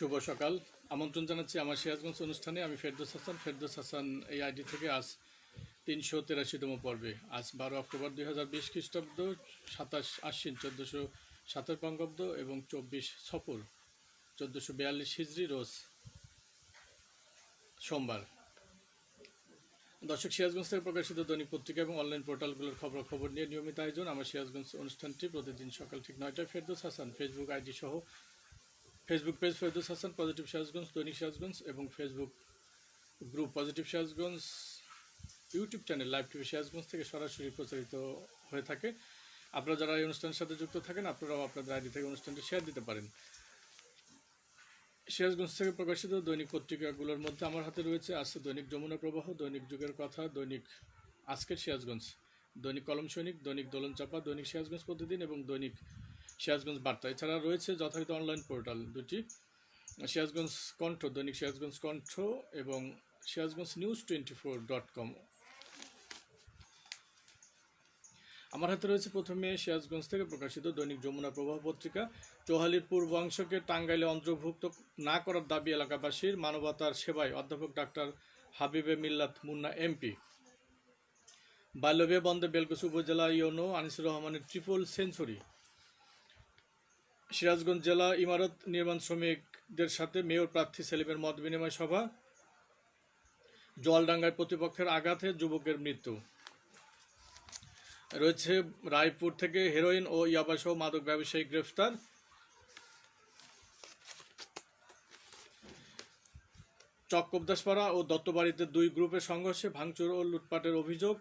শুভ সকাল। আমন্ত্রণ জানাচ্ছি আমার সিরাজগঞ্জ অনুষ্ঠানে। আমি ফেরদৌস হাসান এই আইডি থেকে আজ ৩৮৩তম পর্বে। আজ ১২ অক্টোবর ২০২০ খ্রিস্টাব্দ, ২৭ আশ্বিন ১৪৭৭ বঙ্গাব্দ এবং ২৪ সফর ১৪৪২ হিজরি, রোজ সোমবার। দর্শক, সিরাজগঞ্জ থেকে প্রকাশিত দৈনিক পত্রিকা এবং অনলাইন পোর্টালগুলোর খবর নিয়ে নিয়মিত আয়োজন আমার সিরাজগঞ্জ অনুষ্ঠানটি প্রতিদিন সকাল ঠিক ৯টায় ফেরদৌস হাসান ফেসবুক আইডি সহ Facebook page Ferdous Hasan positive Sirajganj, দৈনিক সিরাজগঞ্জ এবং Facebook group positive Sirajganj, YouTube channel live TV Sirajganj থেকে সরাসরি প্রচারিত হয়ে থাকে। আপনারা যারা এই অনুষ্ঠানের সাথে যুক্ত থাকেন, আপনারাও আপনাদের আইডি থেকে অনুষ্ঠানটি শেয়ার দিতে পারেন। সিরাজগঞ্জ থেকে প্রকাশিত দৈনিক পত্রিকাগুলোর মধ্যে আমার হাতে রয়েছে আছে দৈনিক যমুনা প্রবাহ, দৈনিক যুগের কথা, দৈনিক আজকের সিরাজগঞ্জ, দৈনিক কলম সৈনিক, দৈনিক দোলন চাপা, দৈনিক সিরাজগঞ্জ প্রতিদিন এবং দৈনিক সিরাজগঞ্জ বার্তা। এছাড়া রয়েছে যথাযথ অনলাইন পোর্টাল দুটি, সিরাজগঞ্জ কণ্ঠ, দৈনিক সিরাজগঞ্জ কণ্ঠ এবং সিরাজগঞ্জ নিউজ24.com। আমার হাতে রয়েছে প্রথমে সিরাজগঞ্জ থেকে প্রকাশিত দৈনিক যমুনা প্রবাহ পত্রিকা। চৌহালির পূর্বাংশকে টাঙ্গাইলে অন্তর্ভুক্ত না করার দাবি এলাকাবাসীর, মানবতার সেবায় অধ্যাপক ডাক্তার হাবিবে মিল্লাত মুন্না এমপি। বাল্যবিয়ে বন্ধে বেলকুচি উপজেলা ইউনো আনিসুর রহমানের ট্রিপল সেঞ্চুরি। সিরাজগঞ্জ জেলা ইমারত নির্মাণ শ্রমিকদের সাথে মেয়র প্রার্থী সেলিমের মত বিনিময় সভা। জলডাঙ্গায় প্রতিপক্ষের আঘাতে যুবকের মৃত্যু। রয়েছে রায়পুর থেকে হেরোইন ও ইয়াবাসহ মাদক ব্যবসায়ী গ্রেফতার। চককোবদাসপাড়া ও দত্তবাড়িতে দুই গ্রুপের সংঘর্ষে ভাঙচুর ও লুটপাটের অভিযোগ।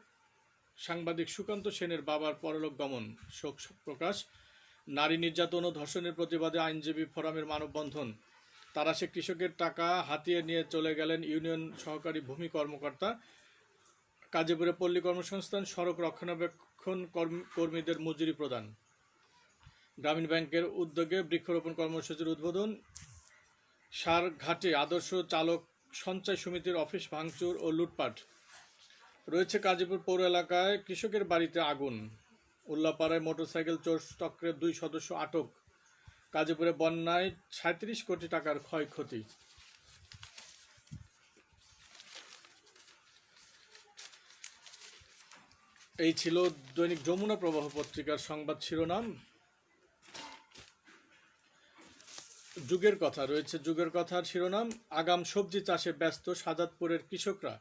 সাংবাদিক সুকান্ত সেনের বাবার পরলোক গমন, শোক প্রকাশ। নারী নির্যাতন ও ধর্ষণের প্রতিবাদে আইনজীবী ফোরামের মানববন্ধন। তারাশে কৃষকের টাকা হাতিয়ে নিয়ে চলে গেলেন ইউনিয়ন সহকারী ভূমি কর্মকর্তা। কাজীপুরে পল্লী কর্মসংস্থান, সড়ক রক্ষণাবেক্ষণ কর্মীদের মজুরি প্রদান। গ্রামীণ ব্যাংকের উদ্যোগে বৃক্ষরোপণ কর্মসূচির উদ্বোধন। সারঘাটে আদর্শ চালক সঞ্চয় সমিতির অফিস ভাঙচুর ও লুটপাট। রয়েছে কাজীপুর পৌর এলাকায় কৃষকের বাড়িতে আগুন। উল্লাপাড়ায় মোটরসাইকেল চোর চক্রের 2 সদস্য আটক। কাজীপুরে বন্যায় 37 কোটি টাকার ক্ষয়ক্ষতি। এই ছিল দৈনিক যমুনা প্রবাহ পত্রিকার সংবাদ শিরোনাম। যুগের কথা রয়েছে যুগের কথার শিরোনাম। আগাম সবজি চাষে ব্যস্ত সাজাদপুরের কৃষকরা।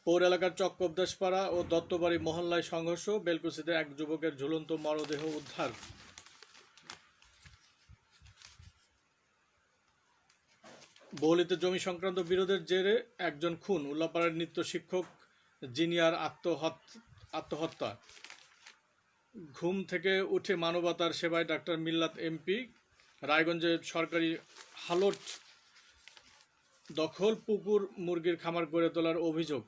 পৌর এলাকার চককোবদাসপাড়া ও দত্তবাড়ি মহল্লায় সংঘর্ষ, বেলকুচিতে এক যুবকের ঝুলন্ত মরদেহ উদ্ধার। বহলিতে জমি সংক্রান্ত বিরোধের জেরে একজন খুন, উল্লাপাড়ার নৃত্য শিক্ষক জিনিয়ার আত্মহত্যা। ঘুম থেকে উঠে মানবতার সেবায় ডাক্তার মিল্লাত এমপি। রায়গঞ্জে সরকারি হালট দখল, পুকুর মুরগির খামার গড়ে তোলার অভিযোগ।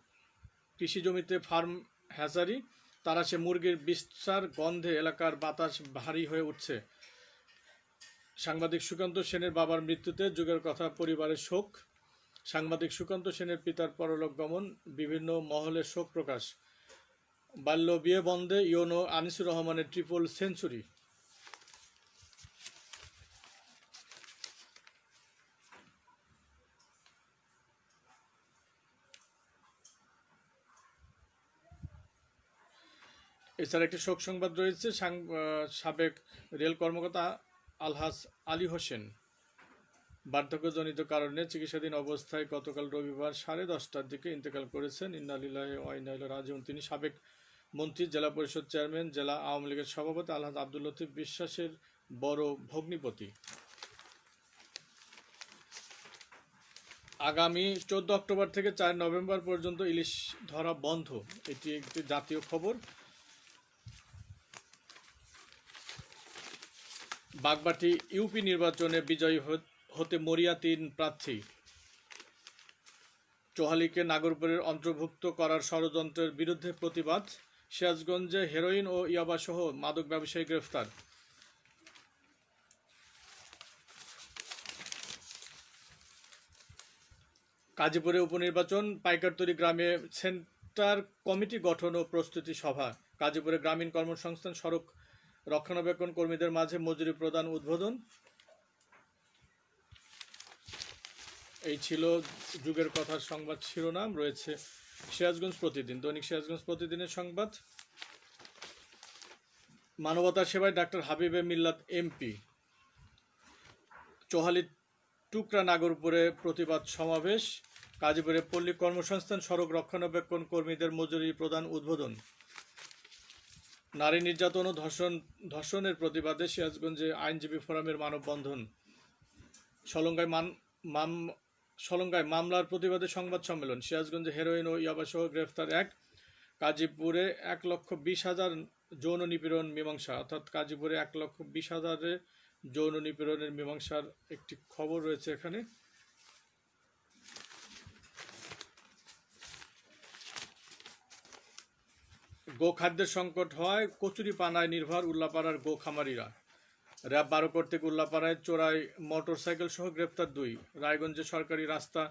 কৃষি জমিতে ফার্ম হ্যাচারি, তারাশে মুরগির বিষ্ঠার গন্ধে এলাকার বাতাস ভারী হয়ে উঠছে। সাংবাদিক সুকান্ত সেনের বাবার মৃত্যুতে যুগের কথা পরিবারের শোক। সাংবাদিক সুকান্ত সেনের পিতার পরলোক গমন, বিভিন্ন মহলে শোক প্রকাশ। বাল্য বিয়ে বন্ধে ইউনো আনিসুর রহমানের ট্রিপল সেঞ্চুরি। এছাড়া একটি শোক সংবাদ রয়েছে। সাবেক রেল কর্মকর্তা আলহাজ আলী হোসেন বার্ধক্যজনিত কারণে চিকিৎসাধীন অবস্থায় গতকাল রবিবার 10:30টার দিকে ইন্তেকাল করেছেন। ইন্না লিল্লাহি ওয়া ইন্না ইলাইহি রাজিউন। তিনি সাবেক মন্ত্রী, জেলা পরিষদ চেয়ারম্যান, জেলা আওয়ামী লীগের সভাপতি আলহাজ আব্দুল লতিফ বিশ্বাসের বড় ভগ্নিপতি। আগামী 14 অক্টোবর থেকে 4 নভেম্বর পর্যন্ত ইলিশ ধরা বন্ধ, এটি একটি জাতীয় খবর। বাগবাটি ইউপি নির্বাচনে বিজয়ী হতে মরিয়া 3 প্রার্থী। চৌহালিকে নাগরপুরের অন্তর্ভুক্ত করার ষড়যন্ত্রের বিরুদ্ধে প্রতিবাদ। সিরাজগঞ্জে হেরোইন ও ইয়াবাসহ মাদক ব্যবসায়ী গ্রেফতার। কাজীপুরে উপনির্বাচন, পাইকারতলী গ্রামে সেন্টার কমিটি গঠন ও প্রস্তুতি সভা। কাজীপুরে গ্রামীণ কর্মসংস্থান, সড়ক রক্ষণাবেক্ষণ কর্মীদের মাঝে মজুরি প্রদান উদ্বোধন। এই ছিল যুগের কথার সংবাদ শিরোনাম। রয়েছে সিরাজগঞ্জ প্রতিদিন, দৈনিক সিরাজগঞ্জ প্রতিদিনের সংবাদ। মানবতার সেবায় ডাক্তার হাবিবে মিল্লাত এমপি। চোহালি টুকরা নাগরপুরে প্রতিবাদ সমাবেশ। গাজীপুরে পল্লী কর্মসংস্থান সড়ক রক্ষণাবেক্ষণ কর্মীদের মজুরি প্রদান উদ্বোধন। নারী নির্যাতন ও ধর্ষণের প্রতিবাদে সিরাজগঞ্জে আইনজীবী ফোরামের মানববন্ধন। সলঙ্গায় মামলার প্রতিবাদে সংবাদ সম্মেলন। সিরাজগঞ্জে হেরোইন ও ইয়াবাসহ গ্রেফতার এক। গাজীপুরে 1,20,000 যৌন নিপীড়ন মীমাংসা, অর্থাৎ গাজীপুরে 1,20,000 যৌন নিপীড়নের মীমাংসার একটি খবর রয়েছে এখানে। গোখাদ্যের সংকট হয়, কচুরি পানায় নির্ভর উল্লাপাড়ার গো খামারিরা। র্যাব 12 কর্তৃক উল্লাপাড়ায় চোরাই মোটরসাইকেল সহ গ্রেপ্তার 2। রায়গঞ্জে সরকারি রাস্তা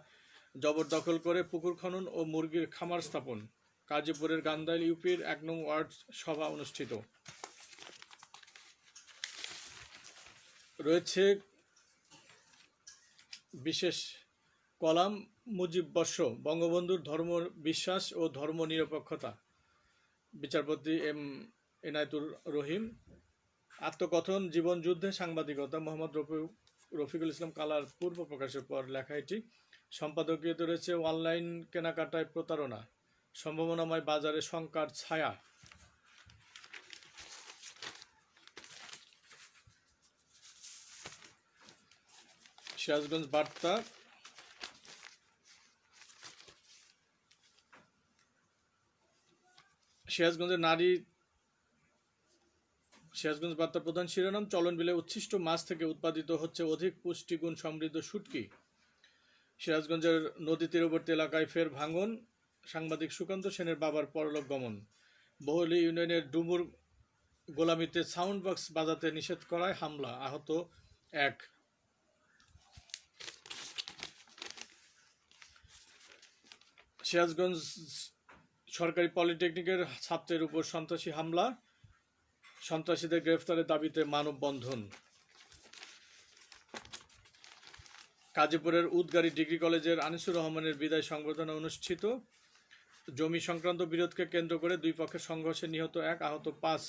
জবরদখল করে পুকুর খনন ও মুরগির খামার স্থাপন। গাজীপুরের গান্দাইল ইউপির 1 নং ওয়ার্ড সভা অনুষ্ঠিত। রয়েছে বিশেষ কলাম মুজিব বর্ষ, বঙ্গবন্ধুর ধর্ম বিশ্বাস ও ধর্ম নিরপেক্ষতা। বিচারপতি এম এনায়েতুর রহিম। আত্মকথন জীবন যুদ্ধে সাংবাদিকতা, মোহাম্মদ রফিকুল ইসলাম কালার পূর্ব প্রকাশের পর লেখা এটি। সম্পাদকীয়তে রয়েছে অনলাইন কেনাকাটায় প্রতারণা, সম্ভাবনাময় বাজারে শঙ্কার ছায়া। সিরাজগঞ্জ বার্তা। সিরাজগঞ্জ বার্তার প্রধান শিরোনাম, চলন বিলে উচ্ছিষ্ট মাছ থেকে উৎপাদিত হচ্ছে অধিক পুষ্টিগুণ সমৃদ্ধ শুটকি। সিরাজগঞ্জের নদী তীরবর্তী এলাকায় ফের ভাঙন, সাংবাদিক সুকান্ত সেনের বাবার পরলোক গমন। বহলি ইউনিয়নের ডুমুর গোলামিতে সাউন্ড বক্স বাজাতে নিষেধ করায় হামলা, আহত 1। সিরাজগঞ্জ সরকারি পলিটেকনিকের ছাত্রের উপর সন্ত্রাসী হামলা, সন্ত্রাসীদের গ্রেফতারের দাবিতে মানববন্ধন। গাজীপুরের উদগাড়ি ডিগ্রি কলেজের আনিসুর রহমানের বিদায় সংবর্ধনা অনুষ্ঠিত। জমি সংক্রান্ত বিরোধকে কেন্দ্র করে দুই পক্ষের সংঘর্ষে নিহত 1, আহত 5।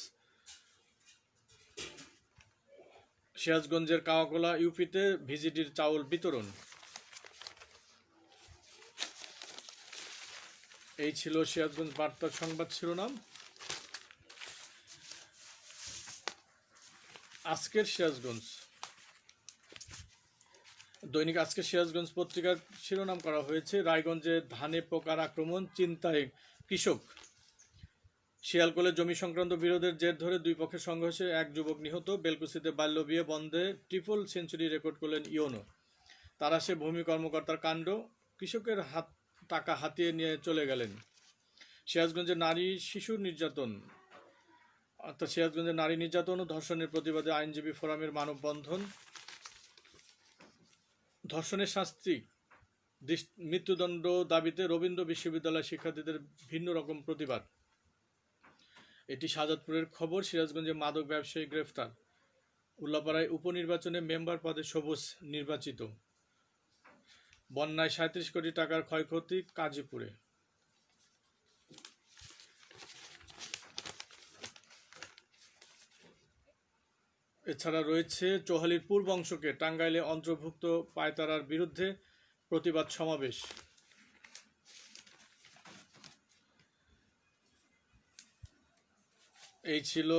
সিরাজগঞ্জের কাওয়াকোলা ইউপিতে ভিজিডির চাউল বিতরণ। এই ছিল সিরাজগঞ্জ বার্তার সংবাদ শিরোনাম। আজকের সিরাজগঞ্জ, দৈনিক আজকের সিরাজগঞ্জ পত্রিকার শিরোনাম করা হয়েছে, রায়গঞ্জে ধানে পোকার আক্রমণ, চিন্তায় কৃষক। শিয়ালকোলে জমি সংক্রান্ত বিরোধের জের ধরে দুই পক্ষের সংঘর্ষে 1 যুবক নিহত। বেলকুচিতে বাল্যবিয়ে বন্ধে ট্রিপল সেঞ্চুরি রেকর্ড করলেন ইওনো। তারাশে ভূমি কর্মকর্তার কাণ্ড, কৃষকের টাকা হাতিয়ে নিয়ে চলে গেলেন। সিরাজগঞ্জে নারী শিশু নির্যাতন, অর্থাৎ সিরাজগঞ্জে নারী নির্যাতন ও ধর্ষণের প্রতিবাদে আইনজীবী ফোরামের মানববন্ধন। ধর্ষণের শাস্তি, মৃত্যুদণ্ড দাবিতে রবীন্দ্র বিশ্ববিদ্যালয় শিক্ষার্থীদের ভিন্ন রকম প্রতিবাদ। এটি শাহাদাতপুরের খবর। সিরাজগঞ্জে মাদক ব্যবসায়ী গ্রেফতার। উল্লাপাড়ায় উপনির্বাচনে মেম্বার পদে সবুজ নির্বাচিত। বন্যায় 37 কোটি টাকার ক্ষয়ক্ষতি গাজীপুরে। এছাড়া রয়েছে চোহালির পূর্ব অংশকে টাঙ্গাইলে অন্তর্ভুক্ত পায়তারার বিরুদ্ধে প্রতিবাদ সমাবেশ। এই ছিল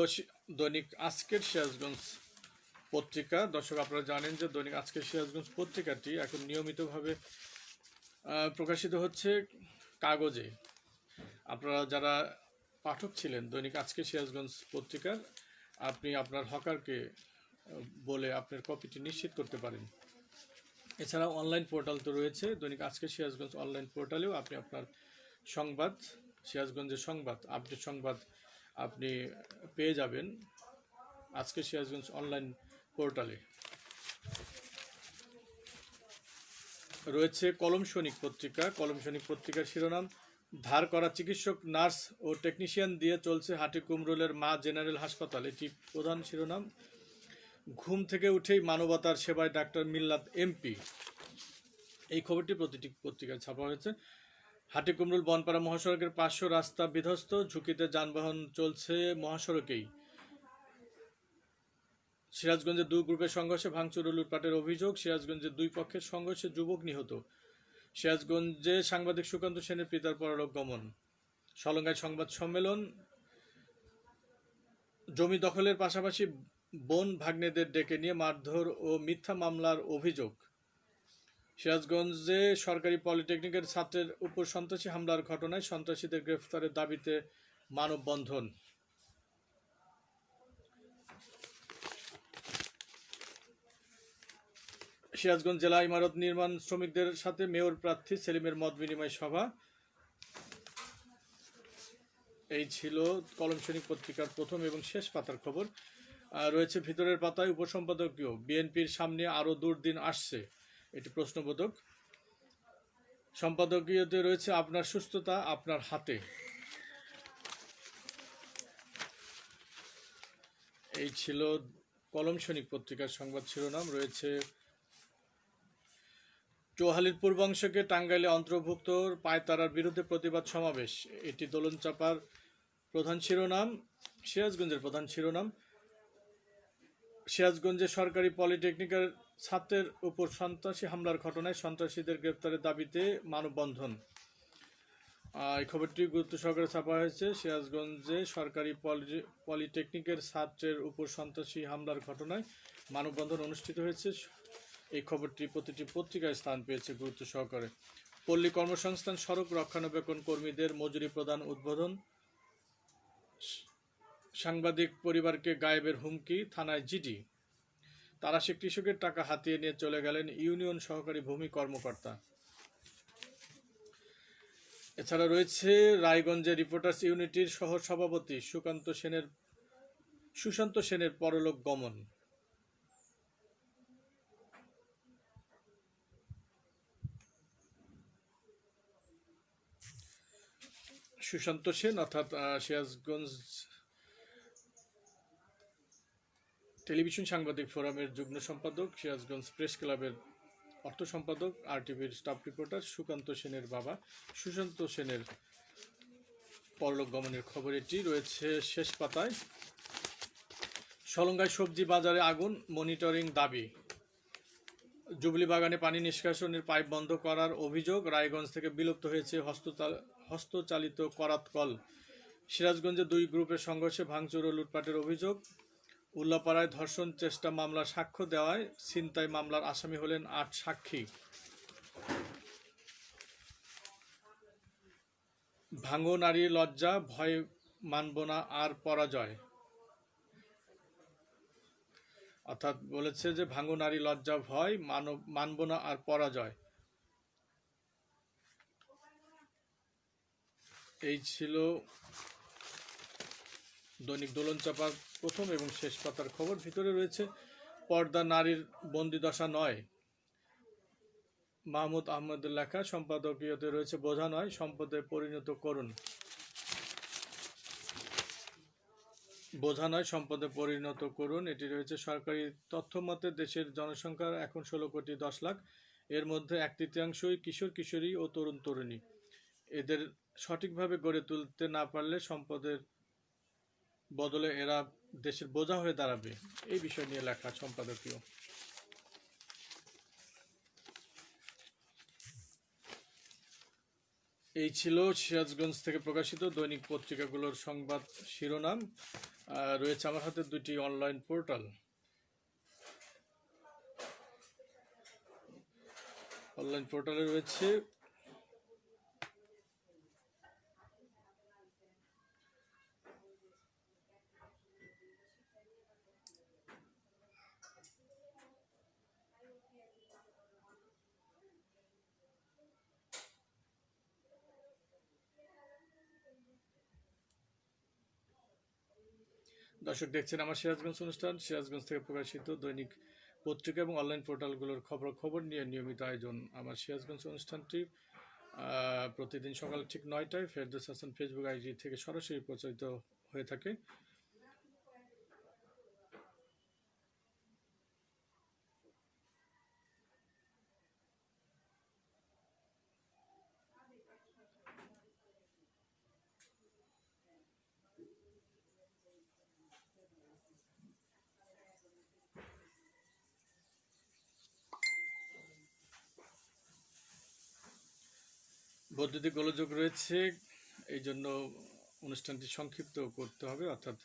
দৈনিক আজকের সিরাজগঞ্জ পত্রিকা। দর্শক, আপনারা জানেন যে দৈনিক আজকের সিরাজগঞ্জ পত্রিকাটি এখন নিয়মিতভাবে প্রকাশিত হচ্ছে কাগজে। আপনারা যারা পাঠক ছিলেন দৈনিক আজকের সিরাজগঞ্জ পত্রিকার, আপনি আপনার হকারকে বলে আপনার কপিটি নিশ্চিত করতে পারেন। এছাড়াও অনলাইন পোর্টাল তো রয়েছে, দৈনিক আজকের সিরাজগঞ্জ অনলাইন পোর্টালেও আপনি আপনার সংবাদ, সিরাজগঞ্জের সংবাদ, আপডেট সংবাদ আপনি পেয়ে যাবেন আজকের সিরাজগঞ্জ অনলাইন পোর্টালে। রয়েছে কলম সৈনিক পত্রিকা। কলম সৈনিক পত্রিকার শিরোনাম, ধার করা চিকিৎসক, নার্স ও টেকনিশিয়ান দিয়ে চলছে হাটিকুমরুলের মা জেনারেল হাসপাতাল। এটি প্রধান শিরোনাম। ঘুম থেকে উঠেই মানবতার সেবায় ডাক্তার মিল্লাত এমপি। এই খবরটি প্রতিটি পত্রিকায় ছাপা হয়েছে। হাটিকুমরুল বনপাড়া মহাসড়কের 500 রাস্তা বিধ্বস্ত, ঝুঁকিতে যানবাহন চলছে মহাসড়কেই। সিরাজগঞ্জে দুই গ্রুপের সংঘর্ষে ভাঙচুর ও লুটপাটের অভিযোগ, সিরাজগঞ্জে দুই পক্ষের সংঘর্ষে যুবক নিহত। সিরাজগঞ্জে সাংবাদিক সুকান্ত সেনের পিতার পরলোক গমন। সলঙ্গায় সংবাদ সম্মেলন, জমি দখলের পাশাপাশি বোন ভাগ্নেদের ডেকে নিয়ে মারধর ও মিথ্যা মামলার অভিযোগ। সিরাজগঞ্জে সরকারি পলিটেকনিকের ছাত্রের উপর সন্ত্রাসী হামলার ঘটনায় সন্ত্রাসীদের গ্রেফতারের দাবিতে মানববন্ধন। সিরাজগঞ্জ জেলা ইমারত নির্মাণ শ্রমিকদের সাথে মেয়র প্রার্থী সেলিমের মত বিনিময় সভা। এই ছিল কলম সৈনিক পত্রিকার প্রথম এবং শেষ পাতার খবর। রয়েছে ভিতরের পাতায় উপসম্পাদকীয়, বিএনপির সামনে আরও দুর্দিন আসছে, এটি প্রশ্নবোধক। সম্পাদকীয়তে রয়েছে আপনার সুস্থতা আপনার হাতে। এই ছিল কলম সৈনিক পত্রিকার সংবাদ শিরোনাম। রয়েছে চৌহালির পূর্বাংশকে টাঙ্গাইলে অন্তর্ভুক্ত পায়তারার বিরুদ্ধে প্রতিবাদ সমাবেশ, এটি দোলনচাপার প্রধান শিরোনাম। সিরাজগঞ্জের প্রধান শিরোনাম, সিরাজগঞ্জে সরকারি পলিটেকনিকের ছাত্রের উপর সন্ত্রাসী হামলার ঘটনায় সন্ত্রাসীদের গ্রেপ্তারের দাবিতে মানববন্ধন। এই খবরটি গুরুত্ব সহকারে ছাপা হয়েছে। সিরাজগঞ্জে সরকারি পলিটেকনিকের ছাত্রের উপর সন্ত্রাসী হামলার ঘটনায় মানববন্ধন অনুষ্ঠিত হয়েছে। এই খবরটি প্রতিটি পত্রিকায় স্থান পেয়েছে গুরুত্ব সহকারে। পল্লী কর্মসংস্থান সড়ক রক্ষণাবেক্ষণ কর্মীদের মজুরি প্রদান উদ্বোধন। সাংবাদিক পরিবারকে গায়েবের হুমকি, থানায় জিডি। তারাশে কৃষকের টাকা হাতিয়ে নিয়ে চলে গেলেন ইউনিয়ন সহকারী ভূমি কর্মকর্তা। এছাড়া রয়েছে রায়গঞ্জে রিপোর্টার্স ইউনিটির সহ সভাপতি সুশান্ত সেনের পরলোক গমন। সুশান্ত সেন অর্থাৎ সিরাজগঞ্জ টেলিভিশন সাংবাদিক ফোরামের যুগ্ম সম্পাদক, সিরাজগঞ্জ প্রেস ক্লাবের অর্থ সম্পাদক, আরটিভির স্টাফ রিপোর্টার সুকান্ত সেনের বাবা সুশান্ত সেনের পরলোক গমনের খবর এটি রয়েছে শেষ পাতায়। সলঙ্গায় সবজি বাজারে আগুন, মনিটরিং দাবি। জুবলি বাগানে পানি নিষ্কাশনের পাইপ বন্ধ করার অভিযোগ, রায়গঞ্জ থেকে বিলুপ্ত হয়েছে হস্তচালিত করাত কল। সিরাজগঞ্জে দুই গ্রুপের সংঘর্ষে ভাঙচুর ও লুটপাটের অভিযোগ। উল্লাপাড়ায় ধর্ষণ চেষ্টা মামলার সাক্ষ্য দেওয়ায় ছিনতাই মামলার আসামি হলেন 8 সাক্ষী। ভাঙো নারী লজ্জা, ভয় মানব না আর পরাজয়। অর্থাৎ বলেছে যে ভাঙো নারী লজ্জা ভয় মানব না আর পরাজয়। এই ছিল দৈনিক দোলনচাপার প্রথম এবং শেষ পাতার খবর। ভিতরে রয়েছে পর্দা নারীর বন্দিদশা নয়, মাহমুদ আহমেদের লেখা। সম্পাদকীয়তে রয়েছে বোঝা নয় সম্পদে পরিণত করুন। বোঝা নয় সম্পদে পরিণত করুন, এটি রয়েছে সরকারি তথ্য মতে দেশের জনসংখ্যা এখন 16 কোটি 10 লাখ। এর মধ্যে 1/3 কিশোর কিশোরী ও তরুণ তরুণী। এদের সঠিকভাবে গড়ে তুলতে না পারলে সম্পদের বদলে এরা দেশের বোঝা হয়ে দাঁড়াবে, এই বিষয় নিয়ে লেখা সম্পাদকীয়। এই ছিল সিরাজগঞ্জ থেকে প্রকাশিত দৈনিক পত্রিকাগুলোর সংবাদ শিরোনাম। রয়েছে আমার হাতে দুটি অনলাইন পোর্টাল। অনলাইন পোর্টালে রয়েছে দর্শক দেখছেন আমার সিরাজগঞ্জ অনুষ্ঠান। সিরাজগঞ্জ থেকে প্রকাশিত দৈনিক পত্রিকা এবং অনলাইন পোর্টালগুলোর খবর নিয়ে নিয়মিত আয়োজন আমার সিরাজগঞ্জ অনুষ্ঠানটি প্রতিদিন সকাল ঠিক 9টায় ফেরদৌস হাসান ফেসবুক আইডি থেকে সরাসরি প্রচারিত হয়ে থাকে। বৈদ্যুতিক গোলযোগ রয়েছে, এই জন্য অনুষ্ঠানটি সংক্ষিপ্ত করতে হবে, অর্থাৎ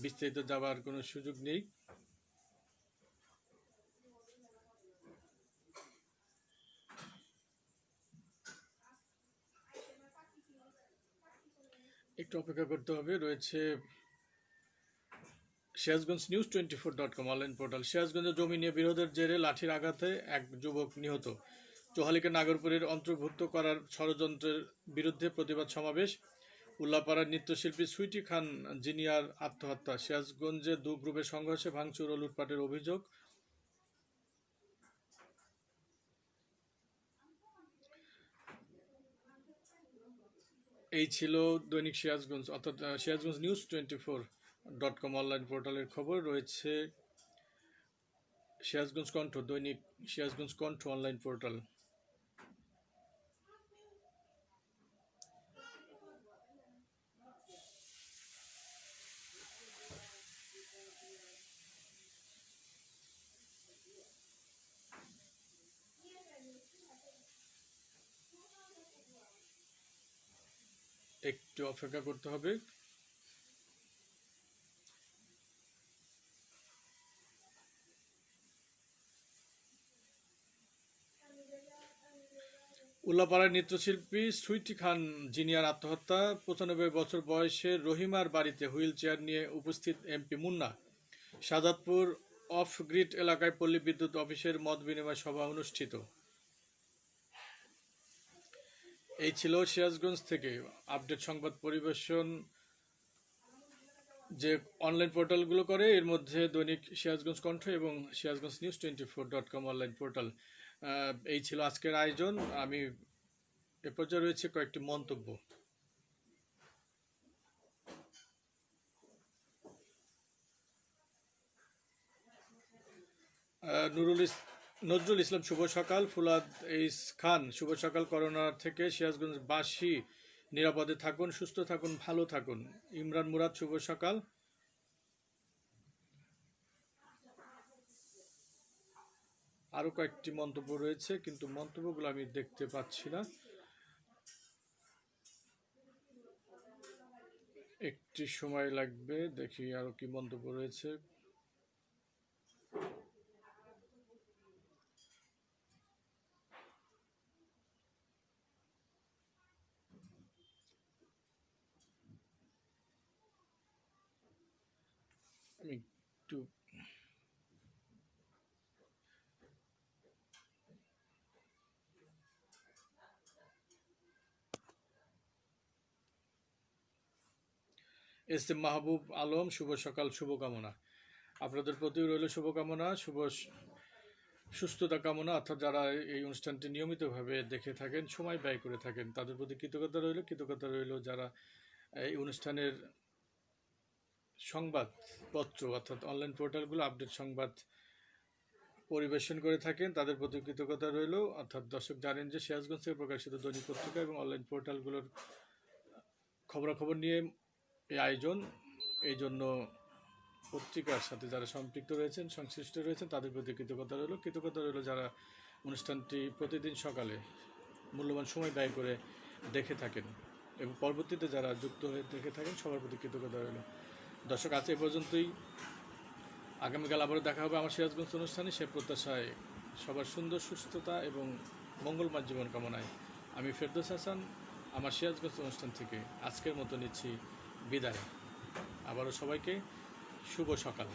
বিস্তারিত যাওয়ার কোনো সুযোগ নেই। একটু অপেক্ষা করতে হবে। রয়েছে Sirajganj news 24.com online portal. সিরাজগঞ্জে জমি নিয়ে বিরোধের জেরে লাঠির আঘাতে এক যুবক নিহত। চোহালীকে নাগরপুরের অন্তর্ভুক্ত করার ষড়যন্ত্রের বিরুদ্ধে প্রতিবাদ সমাবেশ। উল্লাপাড়ার নৃত্যশিল্পী সুইটি খান জিনিয়ার আত্মহত্যা। সিরাজগঞ্জে দু গ্রুপের সংঘর্ষে ভাঙচুর ও লুটপাটের অভিযোগ। এই ছিল দৈনিক সিরাজগঞ্জ অর্থাৎ সিরাজগঞ্জ নিউজ 24.com অনলাইন পোর্টালের খবর। রয়েছে সিরাজগঞ্জ কণ্ঠ, দৈনিক সিরাজগঞ্জ কণ্ঠ অনলাইন পোর্টাল। একটু অপেক্ষা করতে হবে। উল্লাপাড়ার নৃত্যশিল্পী সুইটি খান জিনিয়ার আত্মহত্যা। 95 বছর বয়সে রহিমার বাড়িতে হুইল চেয়ার নিয়ে উপস্থিত MP Munna. Shahadatpur of grid এলাকায় পল্লী বিদ্যুৎ অফিসের মত বিনিময় সভা অনুষ্ঠিত। এই ছিল সিরাজগঞ্জ থেকে আপডেট সংবাদ পরিবেশন যে অনলাইন পোর্টালগুলো করে, এর মধ্যে দৈনিক সিরাজগঞ্জ কণ্ঠ এবং Sirajganj news 24.com online portal. এই ছিল আজকের আয়োজন। আমি এ পর্যায়ে রয়েছে কয়েকটি মন্তব্য। নজরুল ইসলাম শুভ সকাল। ফুলাদ এইস খান শুভ সকাল। করোনা থেকে সিরাজগঞ্জবাসী নিরাপদে থাকুন, সুস্থ থাকুন, ভালো থাকুন। ইমরান মুরাদ শুভ সকাল। আরো কয়েকটি মন্তব্য রয়েছে, কিন্তু মন্তব্যগুলো আমি দেখতে পাচ্ছি না। একটি সময় লাগবে, দেখি আরো কি মন্তব্য রয়েছে। আমি একটু এস এম মাহবুব আলম শুভ সকাল, শুভকামনা। আপনাদের প্রতি রইল শুভকামনা, সুস্থতা কামনা। অর্থাৎ যারা এই অনুষ্ঠানটি নিয়মিতভাবে দেখে থাকেন, সময় ব্যয় করে থাকেন, তাদের প্রতি কৃতজ্ঞতা রইল। যারা এই অনুষ্ঠানের সংবাদপত্র অর্থাৎ অনলাইন পোর্টালগুলো আপডেট সংবাদ পরিবেশন করে থাকেন, তাদের প্রতি কৃতজ্ঞতা রইল। অর্থাৎ দর্শক জানেন যে সিরাজগঞ্জ থেকে প্রকাশিত দৈনিক পত্রিকা এবং অনলাইন পোর্টালগুলোর খবরাখবর নিয়ে এই আয়োজন। এই জন্য পত্রিকার সাথে যারা সম্পৃক্ত রয়েছেন, সংশ্লিষ্ট রয়েছেন, তাদের প্রতি কৃতজ্ঞতা রইল। যারা অনুষ্ঠানটি প্রতিদিন সকালে মূল্যবান সময় ব্যয় করে দেখে থাকেন এবং পরবর্তীতে যারা যুক্ত হয়ে দেখে থাকেন, সবার প্রতি কৃতজ্ঞতা রইল। দর্শক, আজ এ পর্যন্তই। আগামীকাল আবারও দেখা হবে আমার সিরাজগঞ্জ অনুষ্ঠানে। সে প্রত্যাশায় সবার সুন্দর সুস্থতা এবং মঙ্গলময় জীবন কামনায় আমি ফেরদৌস হাসান আমার সিরাজগঞ্জ অনুষ্ঠান থেকে আজকের মতো নিচ্ছি বিদায়। আবারও সবাইকে শুভ সকাল।